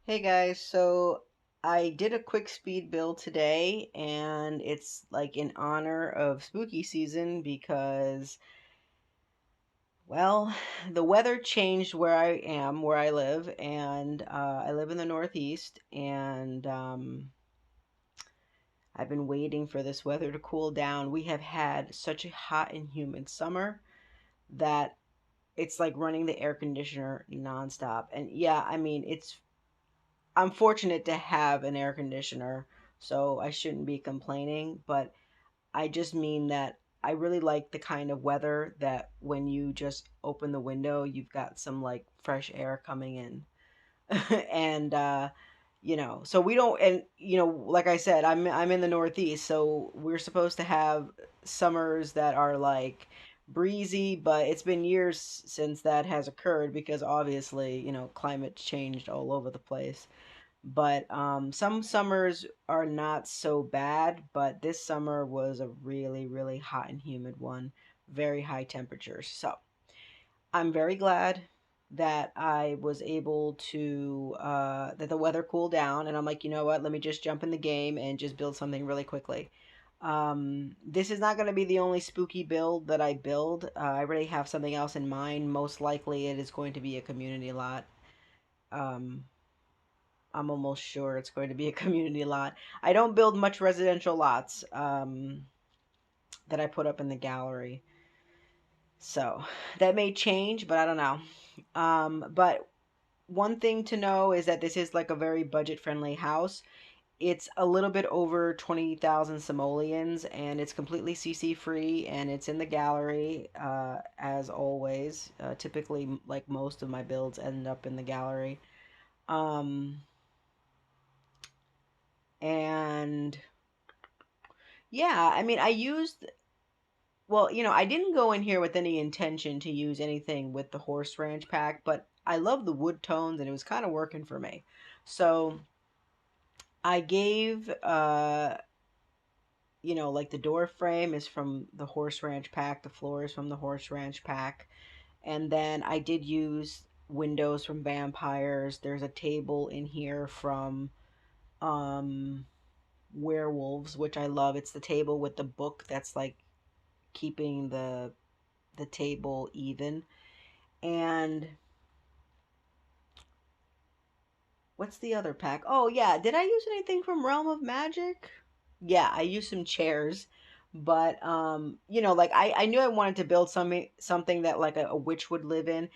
Hey guys, so I did a quick speed build today and it's like in honor of spooky season because, well, the weather changed where I am, where I live, and I live in the Northeast and I've been waiting for this weather to cool down. We have had such a hot and humid summer that it's like running the air conditioner nonstop. And yeah, I mean, I'm fortunate to have an air conditioner, so I shouldn't be complaining, but I just mean that I really like the kind of weather that when you just open the window, you've got some like fresh air coming in. and so we don't and like I said, I'm in the Northeast, so we're supposed to have summers that are like breezy, but it's been years since that has occurred because obviously, climate changed all over the place. But some summers are not so bad, but this summer was a really, really hot and humid one, very high temperatures. So I'm very glad that I was able to, that the weather cooled down. And I'm like, you know what? Let me just jump in the game and just build something really quickly. This is not going to be the only spooky build that I build. I already have something else in mind. Most likely it is going to be a community lot. Um, I'm almost sure it's going to be a community lot. I don't build much residential lots that I put up in the gallery. So that may change, but I don't know. But one thing to know is that this is like a very budget friendly house. It's a little bit over 20,000 simoleons and it's completely CC free and it's in the gallery as always. Typically, like most of my builds end up in the gallery. Um, and yeah, I mean, I didn't go in here with any intention to use anything with the horse ranch pack, but I love the wood tones and it was kind of working for me. So I gave, like the door frame is from the horse ranch pack, the floor is from the horse ranch pack. And then I did use windows from vampires. There's a table in here from um, werewolves, which I love. It's the table with the book that's like keeping the table even. And what's the other pack? Oh yeah, did I use anything from Realm of Magic? Yeah, I used some chairs, but like I knew I wanted to build something that like a witch would live in.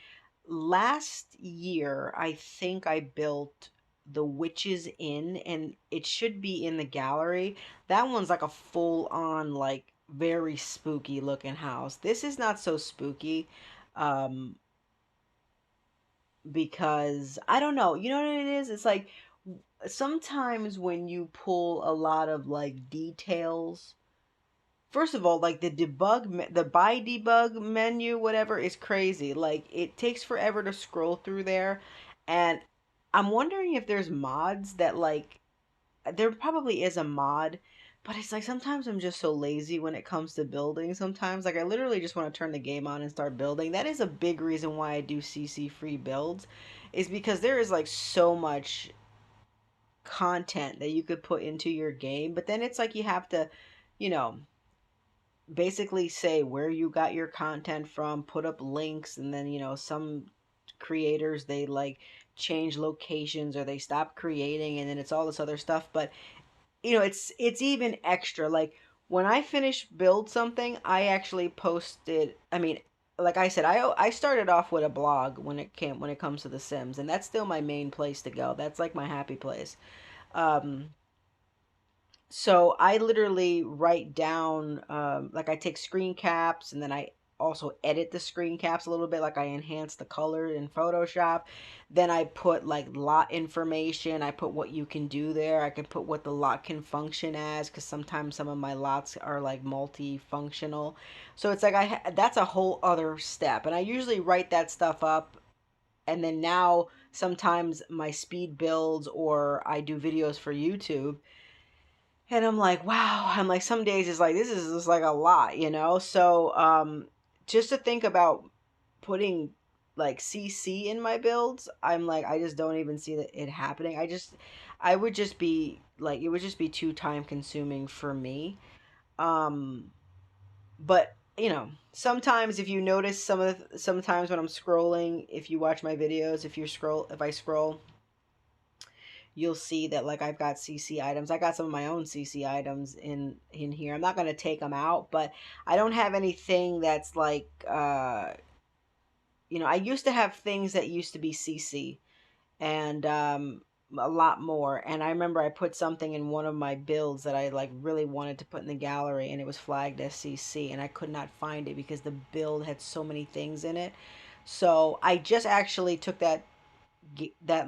Last year, I think I built the Witch's Inn, and it should be in the gallery. That one's like a full on like very spooky looking house. This is not so spooky. Um, because I don't know. You know what it is? It's like sometimes when you pull a lot of like details. First of all, like the buy debug menu, whatever, is crazy. Like it takes forever to scroll through there, and I'm wondering if there's mods that like there probably is a mod, but it's like sometimes I'm just so lazy when it comes to building. Sometimes like I literally just want to turn the game on and start building. That is a big reason why I do CC free builds, is because there is like so much content that you could put into your game, but then it's like you have to, you know, basically say where you got your content from, put up links, and then, some creators they like change locations or they stop creating and then it's all this other stuff. But it's even extra. Like when I finish build something, I actually posted. I mean, like I said, I started off with a blog when it comes to The Sims, and that's still my main place to go. That's like my happy place. Um, so I literally write down, like I take screen caps and then I also edit the screen caps a little bit, like I enhance the color in Photoshop. Then I put like lot information. I put what you can do there. I can put what the lot can function as because sometimes some of my lots are like multifunctional. So it's like that's a whole other step, and I usually write that stuff up. And then now sometimes my speed builds or I do videos for YouTube and I'm like, wow. I'm like, some days it's like, this is just like a lot, you know? So, just to think about putting like CC in my builds, I'm like I just don't even see it happening. I would just be like it would just be too time consuming for me. Um but sometimes if you notice sometimes when I'm scrolling, if you watch my videos, if I scroll, you'll see that like I've got CC items. I got some of my own CC items in here. I'm not going to take them out, but I don't have anything that's like I used to have things that used to be CC and a lot more. And I remember I put something in one of my builds that I like really wanted to put in the gallery, and it was flagged as CC, and I could not find it because the build had so many things in it. So I just actually took that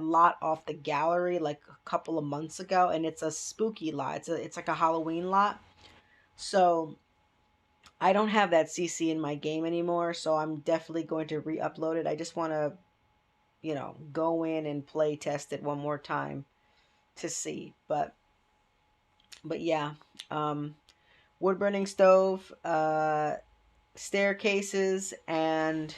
lot off the gallery like a couple of months ago, and it's a spooky lot. It's like a Halloween lot. So I don't have that CC in my game anymore, so I'm definitely going to re-upload it. I just want to, go in and play test it one more time to see. But yeah, um wood burning stove, staircases, and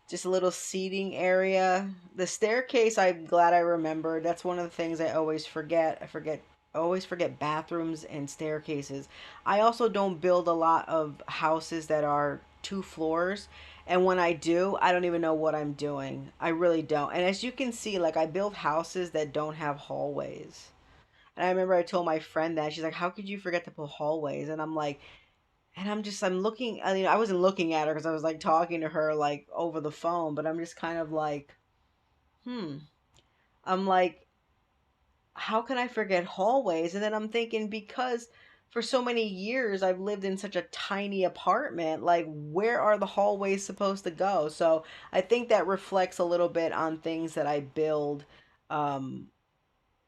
just a little seating area. The staircase, I'm glad I remembered. That's one of the things I always forget. I always forget bathrooms and staircases. I also don't build a lot of houses that are two floors. And when I do, I don't even know what I'm doing. I really don't. And as you can see, like I build houses that don't have hallways. And I remember I told my friend that. She's like, "How could you forget to put hallways?" And I'm like, I'm looking, I wasn't looking at her because I was like talking to her like over the phone, but I'm just kind of like, hmm. I'm like, how can I forget hallways? And then I'm thinking, because for so many years I've lived in such a tiny apartment, like, where are the hallways supposed to go? So I think that reflects a little bit on things that I build. Um,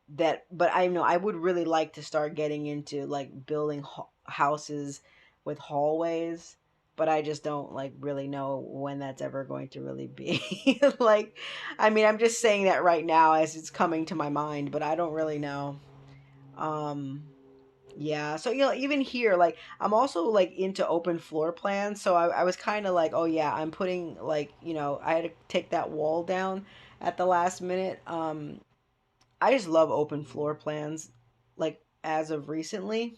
but I know I would really like to start getting into like building houses with hallways, but I just don't like really know when that's ever going to really be. Like, I mean, I'm just saying that right now as it's coming to my mind, but I don't really know. Um yeah, so even here, like I'm also like into open floor plans, so I was kind of like, oh yeah, I'm putting like, I had to take that wall down at the last minute. I just love open floor plans, like as of recently.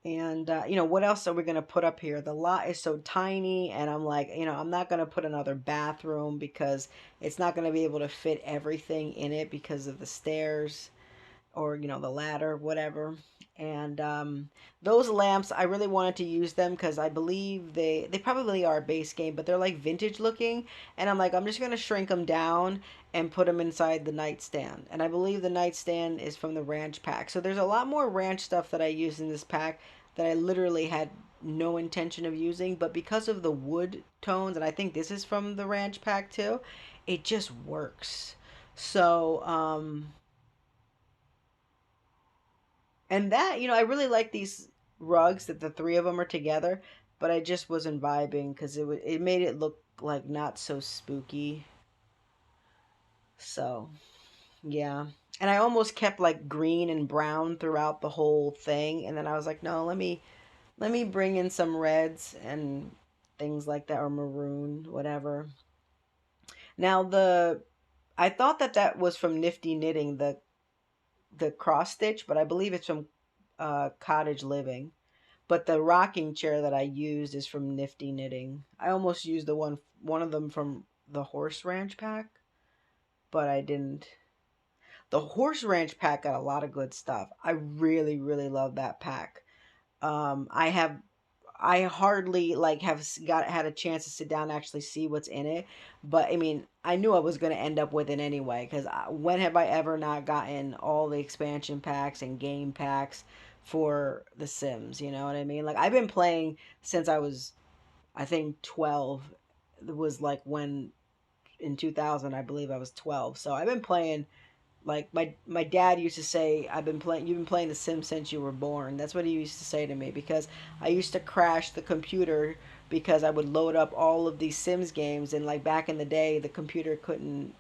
And what else are we gonna put up here? The lot is so tiny, and I'm like, I'm not gonna put another bathroom because it's not gonna be able to fit everything in it because of the stairs or the ladder, whatever. And those lamps, I really wanted to use them because I believe they probably are base game, but they're like vintage looking. And I'm like, I'm just gonna shrink them down and put them inside the nightstand. And I believe the nightstand is from the ranch pack. So there's a lot more ranch stuff that I use in this pack that I literally had no intention of using, but because of the wood tones, and I think this is from the ranch pack too, it just works. So and that, I really like these rugs that the three of them are together, but I just wasn't vibing because it made it look like not so spooky. So, yeah. And I almost kept like green and brown throughout the whole thing, and then I was like, "No, let me bring in some reds and things like that, or maroon, whatever." Now, the I thought that was from Nifty Knitting, the cross stitch, but I believe it's from Cottage Living. But the rocking chair that I used is from Nifty Knitting. I almost used one of them from the Horse Ranch pack, but I didn't. The Horse Ranch pack got a lot of good stuff. I really, really love that pack. I hardly like have got had a chance to sit down and actually see what's in it, but I mean, I knew I was going to end up with it anyway because when have I ever not gotten all the expansion packs and game packs for The Sims? You know what I mean? Like I've been playing since I was, I think 12. It was like when in 2000, I believe I was 12. So I've been playing, like my dad used to say, you've been playing The Sims since you were born. That's what he used to say to me because I used to crash the computer because I would load up all of these Sims games, and like back in the day the computer couldn't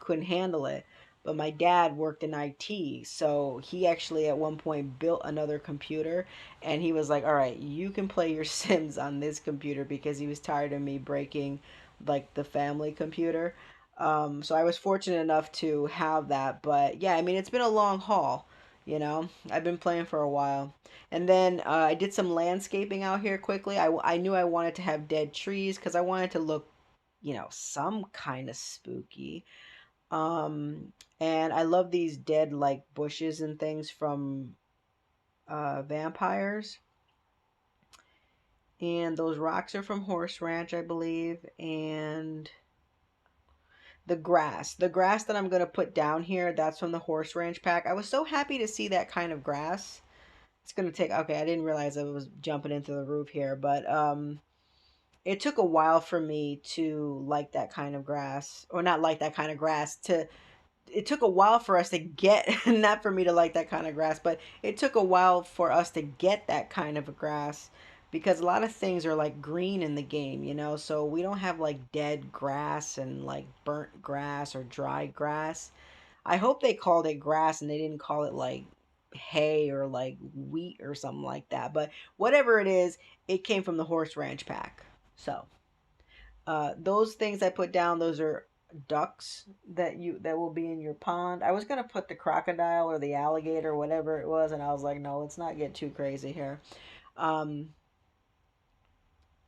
handle it. but my dad worked in IT, so he actually at one point built another computer, and he was like, "All right, you can play your Sims on this computer," because he was tired of me breaking like the family computer. So I was fortunate enough to have that, but yeah, I mean it's been a long haul. I've been playing for a while. And then I did some landscaping out here quickly. I knew I wanted to have dead trees because I wanted to look, some kind of spooky. Um, and I love these dead like bushes and things from vampires. And those rocks are from Horse Ranch, I believe. And the grass that I'm gonna put down here, that's from the Horse Ranch pack. I was so happy to see that kind of grass. It's gonna take. Okay, I didn't realize I was jumping into the roof here, but it took a while for me to like that kind of grass, or not like that kind of grass. It took a while for us to get, not for me to like that kind of grass, but it took a while for us to get that kind of a grass because a lot of things are like green in the game, so we don't have like dead grass and like burnt grass or dry grass. I hope they called it grass and they didn't call it like hay or like wheat or something like that. But whatever it is, it came from the Horse Ranch pack. So, those things I put down, those are ducks that will be in your pond. I was gonna put the crocodile or the alligator, whatever it was, and I was like, no, let's not get too crazy here. Um,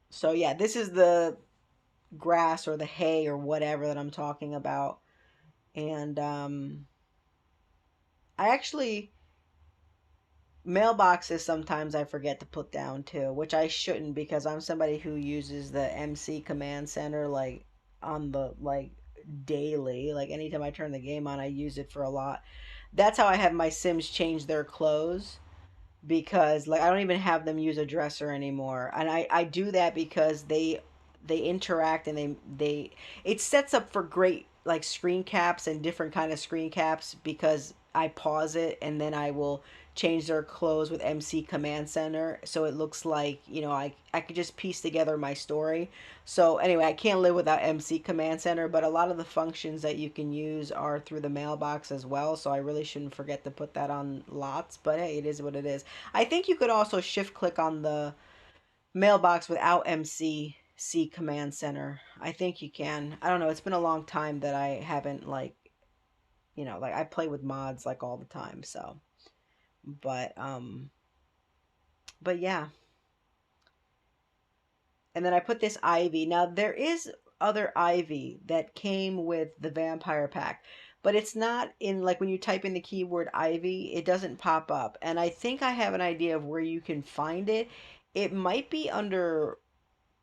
so yeah, this is the grass or the hay or whatever that I'm talking about, and I actually mailboxes sometimes I forget to put down too, which I shouldn't because I'm somebody who uses the MC command center like on the like daily. Like anytime I turn the game on, I use it for a lot. That's how I have my Sims change their clothes because like I don't even have them use a dresser anymore. And I do that because they interact and they it sets up for great like screen caps and different kind of screen caps because I pause it and then I will change their clothes with MC Command Center so it looks like, I could just piece together my story. So anyway, I can't live without MC Command Center, but a lot of the functions that you can use are through the mailbox as well, so I really shouldn't forget to put that on lots, but hey, it is what it is. I think you could also shift click on the mailbox without MC Command Center. I think you can. I don't know. It's been a long time that I haven't like I play with mods like all the time. So, but but yeah. And then I put this ivy. Now there is other ivy that came with the vampire pack, but it's not in like when you type in the keyword ivy, it doesn't pop up. And I think I have an idea of where you can find it. It might be under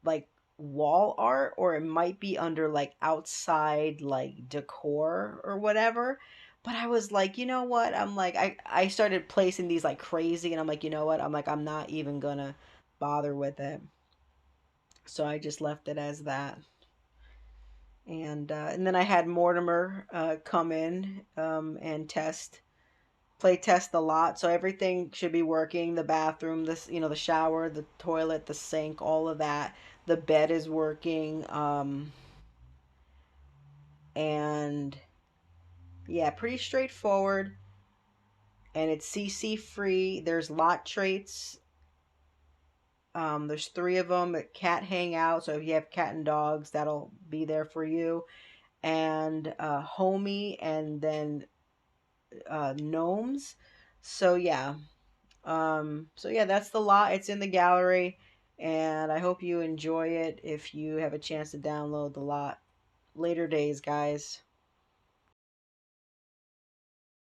like wall art or it might be under like outside like decor or whatever. But I was like, you know what? I'm like I started placing these like crazy and I'm like, you know what? I'm like I'm not even gonna bother with it. So I just left it as that. And then I had Mortimer come in and play test a lot. So everything should be working. The bathroom, this the shower, the toilet, the sink, all of that. The bed is working. And yeah, pretty straightforward. And it's CC free. There's lot traits. There's three of them. Cat hangout. So if you have cat and dogs, that'll be there for you. And homie, and then gnomes. So yeah, that's the lot. It's in the gallery, and I hope you enjoy it if you have a chance to download the lot. Later days, guys.